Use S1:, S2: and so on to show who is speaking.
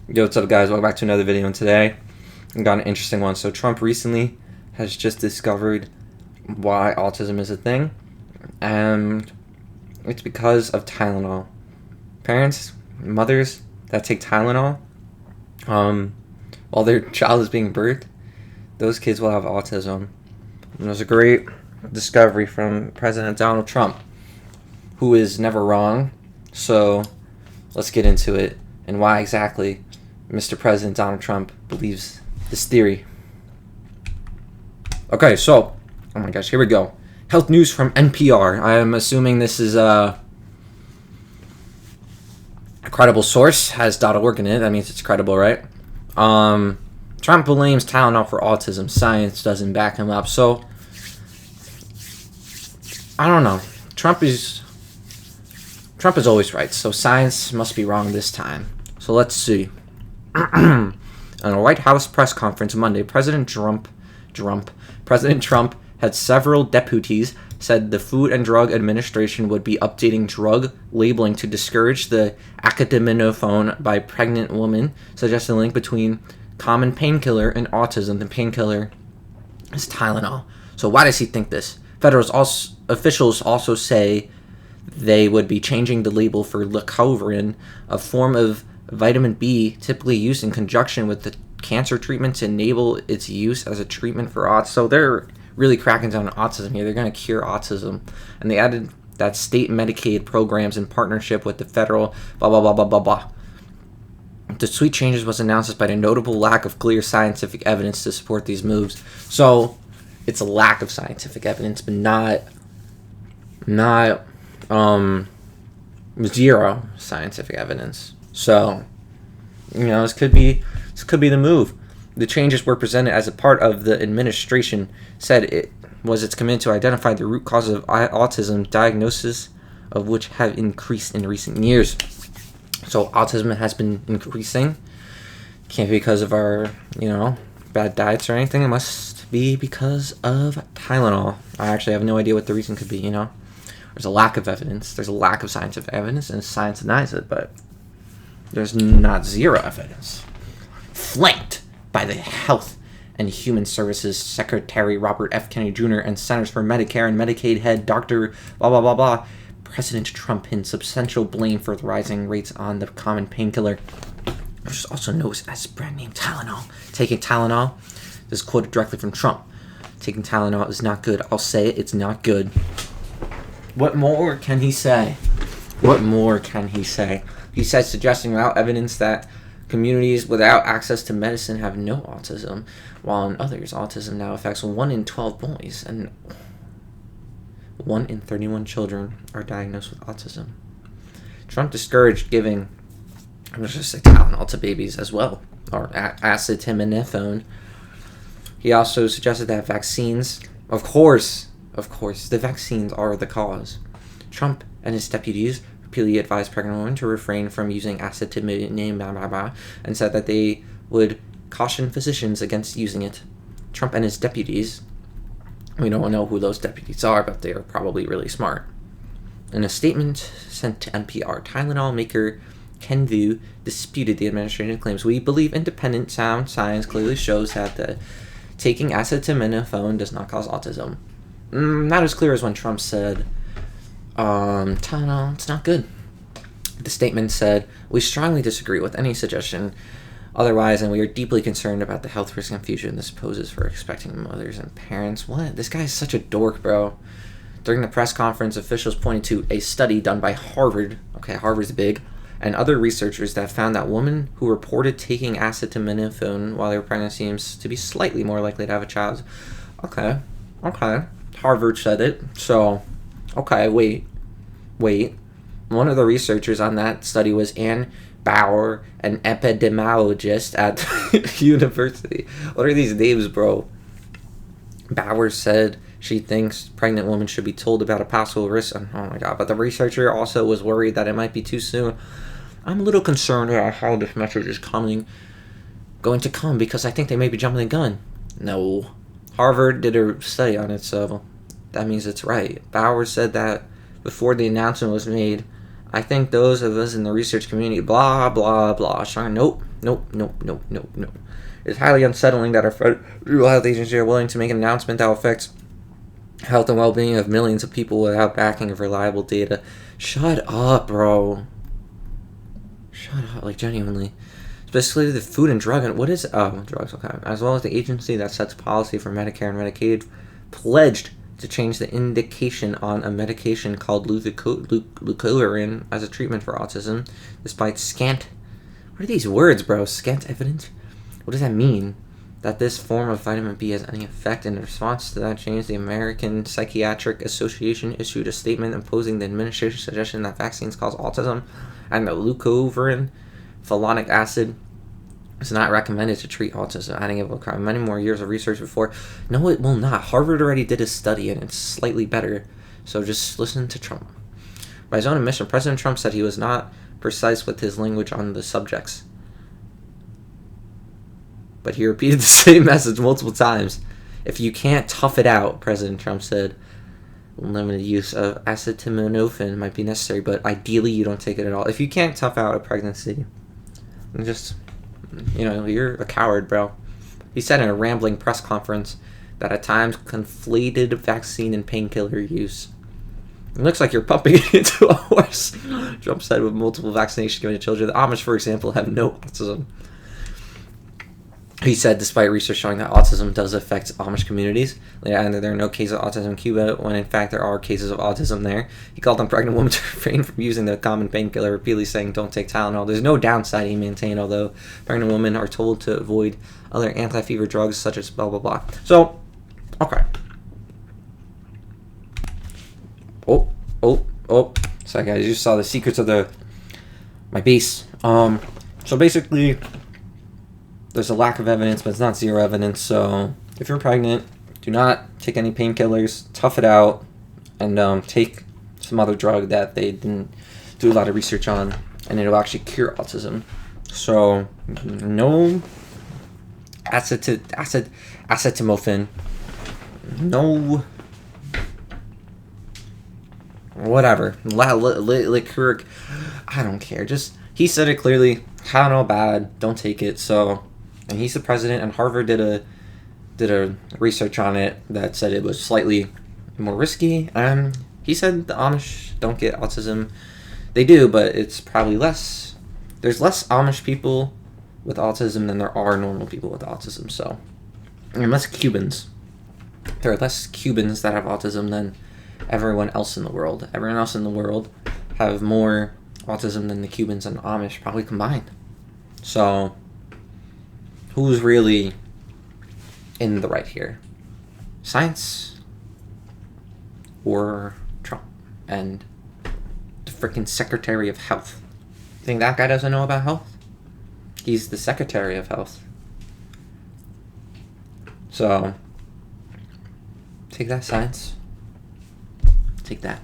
S1: Yo, what's up, guys? Welcome back to another video. And today, I got an interesting one. So, Trump recently has just discovered why autism is a thing, and it's because of Tylenol. Parents, mothers that take Tylenol while their child is being birthed, those kids will have autism. And it was a great discovery from President Donald Trump, who is never wrong. So, let's get into it and why exactly Mr. President Donald Trump believes this theory. Okay, so, oh my gosh, here we go. Health news from NPR. I am assuming this is a credible source. Has .org in it. That means it's credible, right? Trump blames Tylenol for autism. Science doesn't back him up. So, I don't know. Trump is always right. So science must be wrong this time. So let's see. On a White House press conference Monday, President Trump had several deputies said the Food and Drug Administration would be updating drug labeling to discourage the acetaminophen by pregnant women, suggesting a link between common painkiller and autism. The painkiller is Tylenol. So why does he think this? Federal officials also say they would be changing the label for leucovorin, a form of vitamin B typically used in conjunction with the cancer treatment to enable its use as a treatment for autism. So they're really cracking down on autism here. They're going to cure autism. And they added that state Medicaid programs in partnership with the federal blah, blah, blah, blah, blah, blah. The sweet changes was announced despite a notable lack of clear scientific evidence to support these moves. So it's a lack of scientific evidence, but not zero scientific evidence. So, this could be the move. The changes were presented as a part of the administration said its commitment to identify the root causes of autism, diagnosis of which have increased in recent years. So autism has been increasing. Can't be because of our, bad diets or anything. It must be because of Tylenol. I actually have no idea what the reason could be, There's a lack of evidence. There's a lack of scientific evidence, and science denies it, but there's not zero evidence. Flanked by the Health and Human Services Secretary Robert F. Kennedy Jr. and Centers for Medicare and Medicaid head Dr. blah, blah, blah, blah, President Trump hints substantial blame for the rising rates on the common painkiller, which is also known as brand name Tylenol. Taking Tylenol, this is quoted directly from Trump. Taking Tylenol is not good. I'll say it, it's not good. What more can he say? He says, suggesting without evidence that communities without access to medicine have no autism, while in others, autism now affects 1 in 12 boys, and 1 in 31 children are diagnosed with autism. Trump discouraged giving, let's just say, Tylenol to babies as well, or acetaminophen. He also suggested that vaccines, of course, the vaccines are the cause. Trump and his deputies repeatedly advised pregnant women to refrain from using acetaminophen and said that they would caution physicians against using it. Trump and his deputies, we don't know who those deputies are, but they are probably really smart. In a statement sent to NPR, Tylenol maker Kenvue disputed the administration's claims. We believe independent sound science clearly shows that taking acetaminophen does not cause autism. Not as clear as when Trump said, Tylenol, it's not good. The statement said, we strongly disagree with any suggestion otherwise, and we are deeply concerned about the health risk and confusion this poses for expecting mothers and parents. What? This guy is such a dork, bro. During the press conference, officials pointed to a study done by Harvard, Harvard's big, and other researchers that found that women who reported taking acetaminophen while they were pregnant seems to be slightly more likely to have a child. Okay. Harvard said it, so... Okay, wait. One of the researchers on that study was Ann Bauer, an epidemiologist at university. What are these names, bro? Bauer said she thinks pregnant women should be told about a possible risk. Oh my god, but the researcher also was worried that it might be too soon. I'm a little concerned about how this message is going to come, because I think they may be jumping the gun. No. Harvard did a study on it, so... that means it's right. Bauer said that before the announcement was made I think those of us in the research community, blah, blah, blah. Sean, nope. It's highly unsettling that our federal health agency are willing to make an announcement that affects health and well-being of millions of people without backing of reliable data. Shut up, bro. Shut up, like, genuinely. Specifically the Food and Drug, and what is, drugs, okay. As well as the agency that sets policy for Medicare and Medicaid, pledged to change the indication on a medication called leucovorin as a treatment for autism, despite scant, what are these words, bro? Scant evidence? What does that mean? That this form of vitamin B has any effect. In response to that change, the American Psychiatric Association issued a statement imposing the administration's suggestion that vaccines cause autism, and the leucovorin phenolic acid is not recommended to treat autism, adding it will require many more years of research before. No, it will not. Harvard already did a study, and it's slightly better. So just listen to Trump. By his own admission, President Trump said he was not precise with his language on the subjects, but he repeated the same message multiple times. If you can't tough it out, President Trump said, limited use of acetaminophen might be necessary, but ideally you don't take it at all. If you can't tough out a pregnancy, just, you're a coward, bro. He said in a rambling press conference that at times conflated vaccine and painkiller use. It looks like you're pumping it into a horse, Trump said, with multiple vaccinations given to children. The Amish, for example, have no autism. He said, despite research showing that autism does affect Amish communities, and there are no cases of autism in Cuba, when in fact there are cases of autism there. He called on pregnant women to refrain from using the common painkiller, repeatedly saying, don't take Tylenol. There's no downside, he maintained, although pregnant women are told to avoid other anti-fever drugs such as blah, blah, blah. So, okay. Sorry, guys, you saw the secrets of my base. So basically, there's a lack of evidence, but it's not zero evidence. So if you're pregnant, do not take any painkillers, tough it out, and take some other drug that they didn't do a lot of research on, and it'll actually cure autism. So no acetaminophen, no whatever, liquor, I don't care. Just, he said it clearly, Tylenol bad, don't take it. So, and he's the president, and Harvard did a research on it that said it was slightly more risky. And he said the Amish don't get autism. They do, but it's probably less. There's less Amish people with autism than there are normal people with autism. So, and less Cubans. There are less Cubans that have autism than everyone else in the world. Everyone else in the world have more autism than the Cubans and the Amish probably combined. So, who's really in the right here? Science or Trump and the freaking Secretary of Health? You think that guy doesn't know about health? He's the Secretary of Health. So, take that, science. Take that.